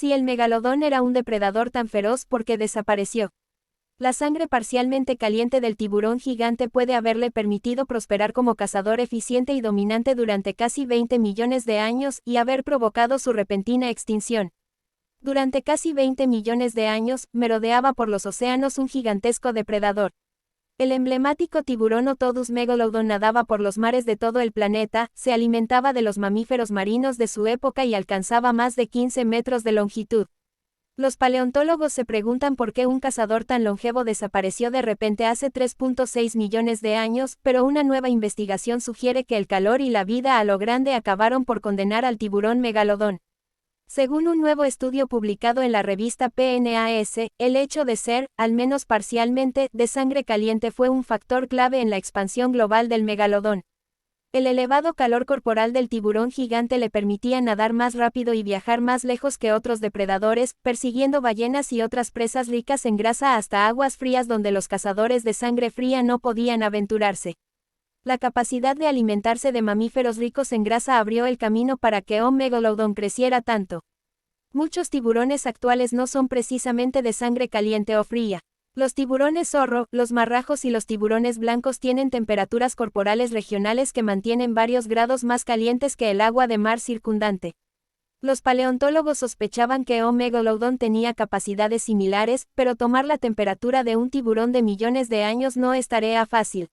Si el megalodón era un depredador tan feroz, ¿por qué desapareció? La sangre parcialmente caliente del tiburón gigante puede haberle permitido prosperar como cazador eficiente y dominante durante casi 20 millones de años y haber provocado su repentina extinción. Durante casi 20 millones de años, merodeaba por los océanos un gigantesco depredador. El emblemático tiburón Otodus megalodon nadaba por los mares de todo el planeta, se alimentaba de los mamíferos marinos de su época y alcanzaba más de 15 metros de longitud. Los paleontólogos se preguntan por qué un cazador tan longevo desapareció de repente hace 3.6 millones de años, pero una nueva investigación sugiere que el calor y la vida a lo grande acabaron por condenar al tiburón megalodón. Según un nuevo estudio publicado en la revista PNAS, el hecho de ser, al menos parcialmente, de sangre caliente fue un factor clave en la expansión global del megalodón. El elevado calor corporal del tiburón gigante le permitía nadar más rápido y viajar más lejos que otros depredadores, persiguiendo ballenas y otras presas ricas en grasa hasta aguas frías donde los cazadores de sangre fría no podían aventurarse. La capacidad de alimentarse de mamíferos ricos en grasa abrió el camino para que O. megalodon creciera tanto. Muchos tiburones actuales no son precisamente de sangre caliente o fría. Los tiburones zorro, los marrajos y los tiburones blancos tienen temperaturas corporales regionales que mantienen varios grados más calientes que el agua de mar circundante. Los paleontólogos sospechaban que O. megalodon tenía capacidades similares, pero tomar la temperatura de un tiburón de millones de años no es tarea fácil.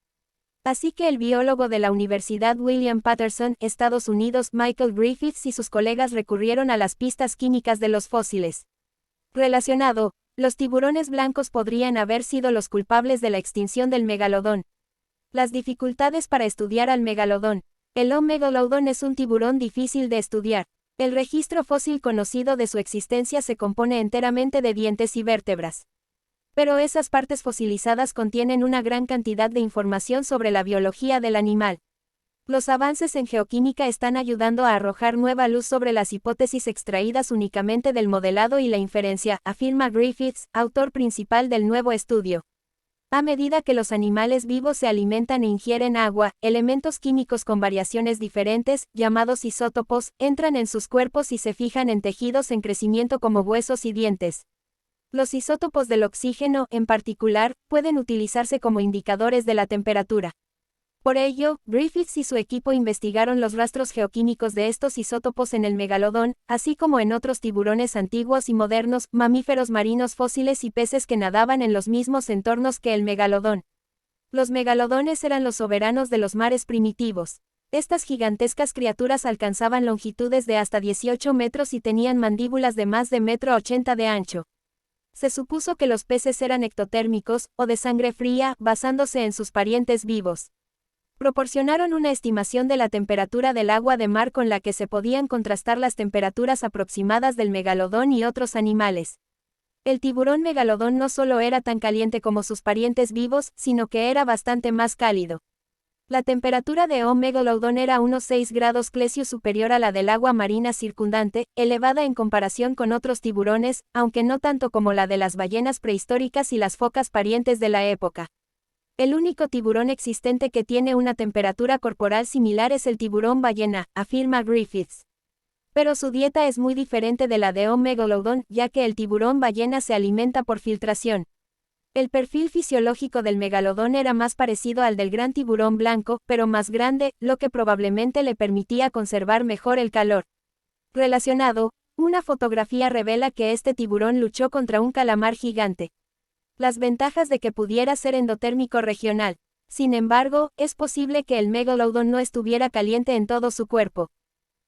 Así que el biólogo de la Universidad William Patterson, Estados Unidos, Michael Griffiths y sus colegas recurrieron a las pistas químicas de los fósiles. Relacionado, los tiburones blancos podrían haber sido los culpables de la extinción del megalodón. Las dificultades para estudiar al megalodón. El O. megalodon es un tiburón difícil de estudiar. El registro fósil conocido de su existencia se compone enteramente de dientes y vértebras. Pero esas partes fosilizadas contienen una gran cantidad de información sobre la biología del animal. Los avances en geoquímica están ayudando a arrojar nueva luz sobre las hipótesis extraídas únicamente del modelado y la inferencia, afirma Griffiths, autor principal del nuevo estudio. A medida que los animales vivos se alimentan e ingieren agua, elementos químicos con variaciones diferentes, llamados isótopos, entran en sus cuerpos y se fijan en tejidos en crecimiento como huesos y dientes. Los isótopos del oxígeno, en particular, pueden utilizarse como indicadores de la temperatura. Por ello, Griffiths y su equipo investigaron los rastros geoquímicos de estos isótopos en el megalodón, así como en otros tiburones antiguos y modernos, mamíferos marinos fósiles y peces que nadaban en los mismos entornos que el megalodón. Los megalodones eran los soberanos de los mares primitivos. Estas gigantescas criaturas alcanzaban longitudes de hasta 18 metros y tenían mandíbulas de más de 1,80 m de ancho. Se supuso que los peces eran ectotérmicos, o de sangre fría, basándose en sus parientes vivos. Proporcionaron una estimación de la temperatura del agua de mar con la que se podían contrastar las temperaturas aproximadas del megalodón y otros animales. El tiburón megalodón no solo era tan caliente como sus parientes vivos, sino que era bastante más cálido. La temperatura de O. megalodon era unos 6 grados Celsius superior a la del agua marina circundante, elevada en comparación con otros tiburones, aunque no tanto como la de las ballenas prehistóricas y las focas parientes de la época. El único tiburón existente que tiene una temperatura corporal similar es el tiburón ballena, afirma Griffiths. Pero su dieta es muy diferente de la de O. megalodon, ya que el tiburón ballena se alimenta por filtración. El perfil fisiológico del megalodón era más parecido al del gran tiburón blanco, pero más grande, lo que probablemente le permitía conservar mejor el calor. Relacionado, una fotografía revela que este tiburón luchó contra un calamar gigante. Las ventajas de que pudiera ser endotérmico regional. Sin embargo, es posible que el megalodon no estuviera caliente en todo su cuerpo.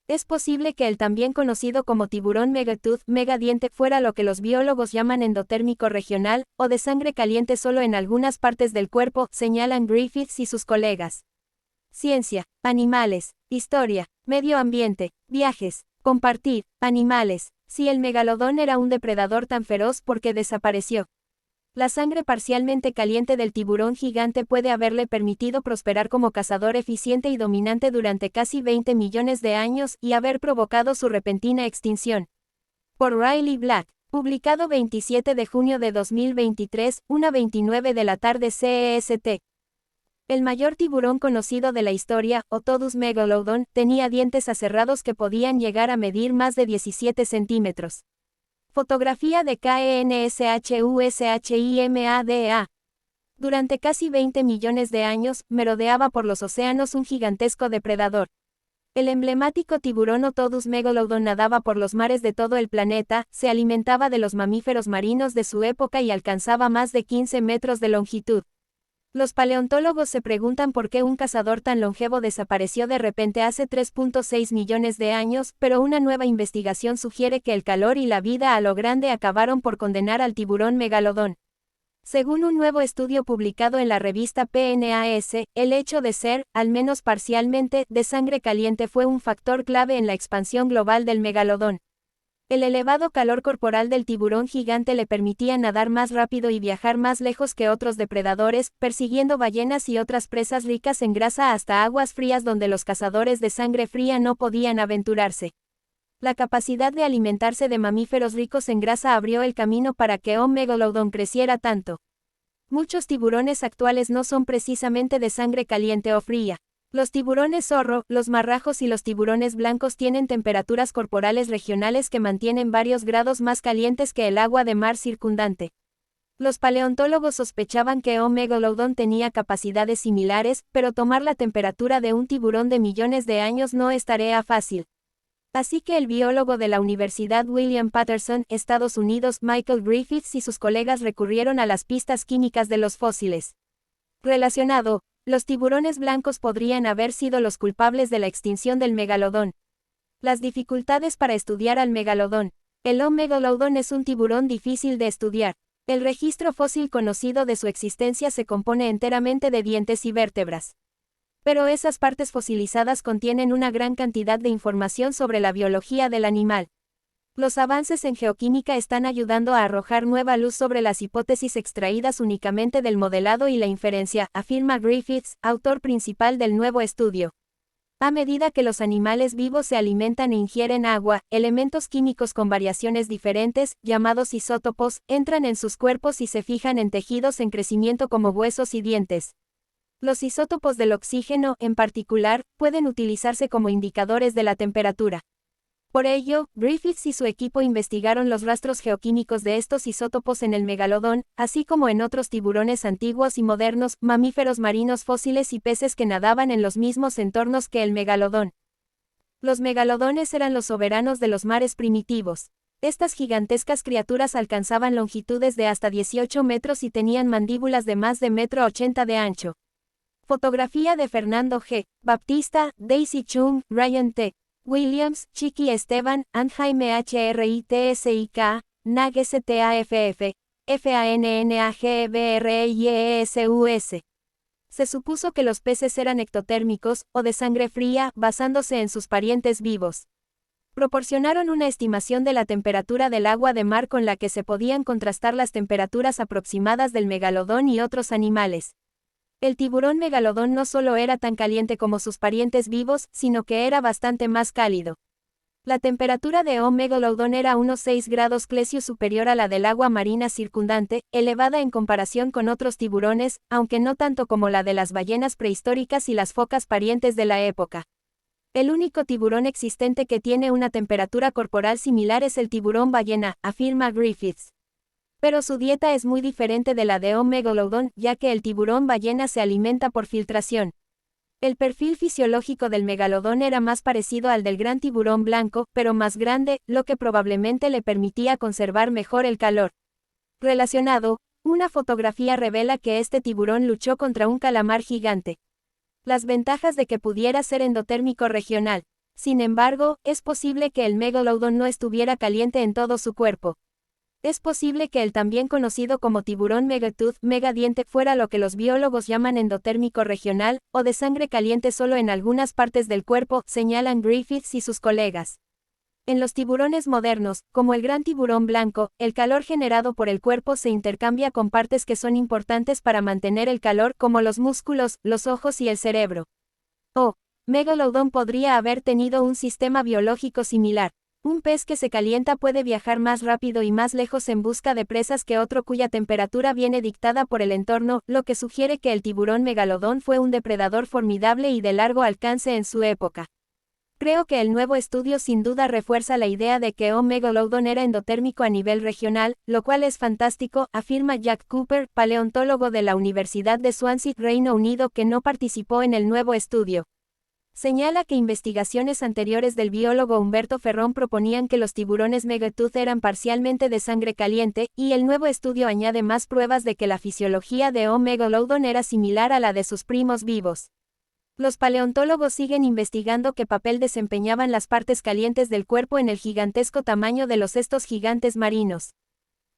Es posible que el también conocido como tiburón megatooth, megadiente, fuera lo que los biólogos llaman endotérmico regional, o de sangre caliente solo en algunas partes del cuerpo, señalan Griffiths y sus colegas. Ciencia, animales, historia, medio ambiente, viajes, compartir, animales. Si el megalodón era un depredador tan feroz, ¿por qué desapareció? La sangre parcialmente caliente del tiburón gigante puede haberle permitido prosperar como cazador eficiente y dominante durante casi 20 millones de años y haber provocado su repentina extinción. Por Riley Black, publicado 27 de junio de 2023, 1:29 de la tarde CEST. El mayor tiburón conocido de la historia, Otodus megalodon, tenía dientes aserrados que podían llegar a medir más de 17 centímetros. Fotografía de KENSHUSHIMADA. Durante casi 20 millones de años, merodeaba por los océanos un gigantesco depredador. El emblemático tiburón Otodus megalodon nadaba por los mares de todo el planeta, se alimentaba de los mamíferos marinos de su época y alcanzaba más de 15 metros de longitud. Los paleontólogos se preguntan por qué un cazador tan longevo desapareció de repente hace 3.6 millones de años, pero una nueva investigación sugiere que el calor y la vida a lo grande acabaron por condenar al tiburón megalodón. Según un nuevo estudio publicado en la revista PNAS, el hecho de ser, al menos parcialmente, de sangre caliente fue un factor clave en la expansión global del megalodón. El elevado calor corporal del tiburón gigante le permitía nadar más rápido y viajar más lejos que otros depredadores, persiguiendo ballenas y otras presas ricas en grasa hasta aguas frías donde los cazadores de sangre fría no podían aventurarse. La capacidad de alimentarse de mamíferos ricos en grasa abrió el camino para que O. megalodon creciera tanto. Muchos tiburones actuales no son precisamente de sangre caliente o fría. Los tiburones zorro, los marrajos y los tiburones blancos tienen temperaturas corporales regionales que mantienen varios grados más calientes que el agua de mar circundante. Los paleontólogos sospechaban que O. megalodon tenía capacidades similares, pero tomar la temperatura de un tiburón de millones de años no es tarea fácil. Así que el biólogo de la Universidad William Patterson, Estados Unidos, Michael Griffiths y sus colegas recurrieron a las pistas químicas de los fósiles. Relacionado, los tiburones blancos podrían haber sido los culpables de la extinción del megalodón. Las dificultades para estudiar al megalodón. El O. megalodon es un tiburón difícil de estudiar. El registro fósil conocido de su existencia se compone enteramente de dientes y vértebras. Pero esas partes fosilizadas contienen una gran cantidad de información sobre la biología del animal. Los avances en geoquímica están ayudando a arrojar nueva luz sobre las hipótesis extraídas únicamente del modelado y la inferencia, afirma Griffiths, autor principal del nuevo estudio. A medida que los animales vivos se alimentan e ingieren agua, elementos químicos con variaciones diferentes, llamados isótopos, entran en sus cuerpos y se fijan en tejidos en crecimiento como huesos y dientes. Los isótopos del oxígeno, en particular, pueden utilizarse como indicadores de la temperatura. Por ello, Griffiths y su equipo investigaron los rastros geoquímicos de estos isótopos en el megalodón, así como en otros tiburones antiguos y modernos, mamíferos marinos fósiles y peces que nadaban en los mismos entornos que el megalodón. Los megalodones eran los soberanos de los mares primitivos. Estas gigantescas criaturas alcanzaban longitudes de hasta 18 metros y tenían mandíbulas de más de 1,80 m de ancho. Fotografía de Fernando G. Baptista, Daisy Chung, Ryan T. Williams, Chiqui Esteban, Jaime HRITSIK, NAG STAFF, FANNAGBREIESUS. Se supuso que los peces eran ectotérmicos, o de sangre fría, basándose en sus parientes vivos. Proporcionaron una estimación de la temperatura del agua de mar con la que se podían contrastar las temperaturas aproximadas del megalodón y otros animales. El tiburón megalodón no solo era tan caliente como sus parientes vivos, sino que era bastante más cálido. La temperatura de O. megalodon era unos 6 grados Celsius superior a la del agua marina circundante, elevada en comparación con otros tiburones, aunque no tanto como la de las ballenas prehistóricas y las focas parientes de la época. El único tiburón existente que tiene una temperatura corporal similar es el tiburón ballena, afirma Griffiths. Pero su dieta es muy diferente de la de O. megalodon, ya que el tiburón ballena se alimenta por filtración. El perfil fisiológico del megalodón era más parecido al del gran tiburón blanco, pero más grande, lo que probablemente le permitía conservar mejor el calor. Relacionado, una fotografía revela que este tiburón luchó contra un calamar gigante. Las ventajas de que pudiera ser endotérmico regional. Sin embargo, es posible que el megalodon no estuviera caliente en todo su cuerpo. Es posible que el también conocido como tiburón megatooth, megadiente, fuera lo que los biólogos llaman endotérmico regional, o de sangre caliente solo en algunas partes del cuerpo, señalan Griffiths y sus colegas. En los tiburones modernos, como el gran tiburón blanco, el calor generado por el cuerpo se intercambia con partes que son importantes para mantener el calor, como los músculos, los ojos y el cerebro. O. megalodon podría haber tenido un sistema biológico similar. Un pez que se calienta puede viajar más rápido y más lejos en busca de presas que otro cuya temperatura viene dictada por el entorno, lo que sugiere que el tiburón megalodón fue un depredador formidable y de largo alcance en su época. Creo que el nuevo estudio sin duda refuerza la idea de que O. megalodon era endotérmico a nivel regional, lo cual es fantástico, afirma Jack Cooper, paleontólogo de la Universidad de Swansea, Reino Unido, que no participó en el nuevo estudio. Señala que investigaciones anteriores del biólogo Humberto Ferrón proponían que los tiburones megatooth eran parcialmente de sangre caliente, y el nuevo estudio añade más pruebas de que la fisiología de O. megalodon era similar a la de sus primos vivos. Los paleontólogos siguen investigando qué papel desempeñaban las partes calientes del cuerpo en el gigantesco tamaño de los estos gigantes marinos.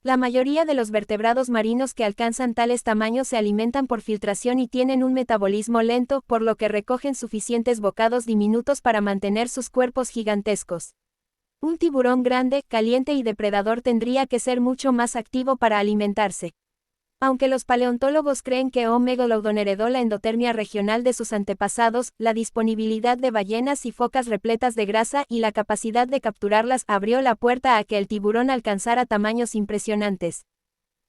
La mayoría de los vertebrados marinos que alcanzan tales tamaños se alimentan por filtración y tienen un metabolismo lento, por lo que recogen suficientes bocados diminutos para mantener sus cuerpos gigantescos. Un tiburón grande, caliente y depredador tendría que ser mucho más activo para alimentarse. Aunque los paleontólogos creen que O. megalodon heredó la endotermia regional de sus antepasados, la disponibilidad de ballenas y focas repletas de grasa y la capacidad de capturarlas abrió la puerta a que el tiburón alcanzara tamaños impresionantes.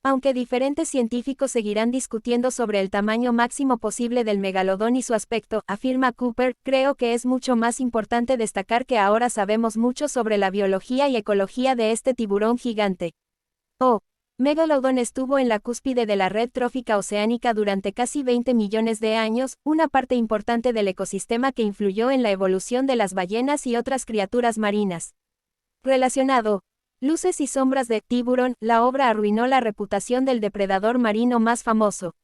Aunque diferentes científicos seguirán discutiendo sobre el tamaño máximo posible del megalodón y su aspecto, afirma Cooper, creo que es mucho más importante destacar que ahora sabemos mucho sobre la biología y ecología de este tiburón gigante. O. megalodon estuvo en la cúspide de la red trófica oceánica durante casi 20 millones de años, una parte importante del ecosistema que influyó en la evolución de las ballenas y otras criaturas marinas. Relacionado. Luces y sombras de Tiburón, la obra arruinó la reputación del depredador marino más famoso.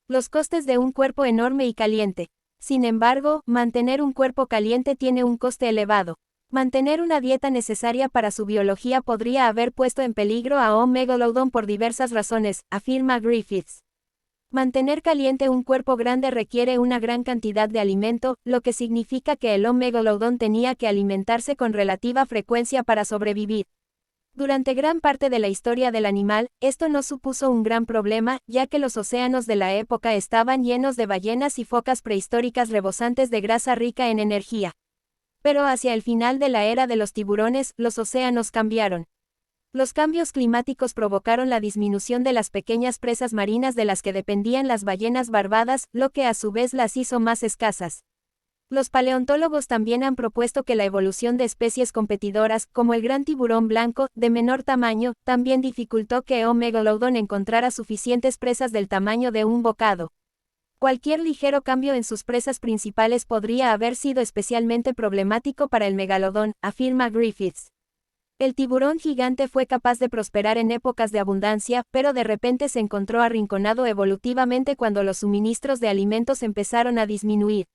Los costes de un cuerpo enorme y caliente. Sin embargo, mantener un cuerpo caliente tiene un coste elevado. Mantener una dieta necesaria para su biología podría haber puesto en peligro a O. megalodon por diversas razones, afirma Griffiths. Mantener caliente un cuerpo grande requiere una gran cantidad de alimento, lo que significa que el O. megalodon tenía que alimentarse con relativa frecuencia para sobrevivir. Durante gran parte de la historia del animal, esto no supuso un gran problema, ya que los océanos de la época estaban llenos de ballenas y focas prehistóricas rebosantes de grasa rica en energía. Pero hacia el final de la era de los tiburones, los océanos cambiaron. Los cambios climáticos provocaron la disminución de las pequeñas presas marinas de las que dependían las ballenas barbadas, lo que a su vez las hizo más escasas. Los paleontólogos también han propuesto que la evolución de especies competidoras, como el gran tiburón blanco, de menor tamaño, también dificultó que O. megalodon encontrara suficientes presas del tamaño de un bocado. Cualquier ligero cambio en sus presas principales podría haber sido especialmente problemático para el megalodón, afirma Griffiths. El tiburón gigante fue capaz de prosperar en épocas de abundancia, pero de repente se encontró arrinconado evolutivamente cuando los suministros de alimentos empezaron a disminuir.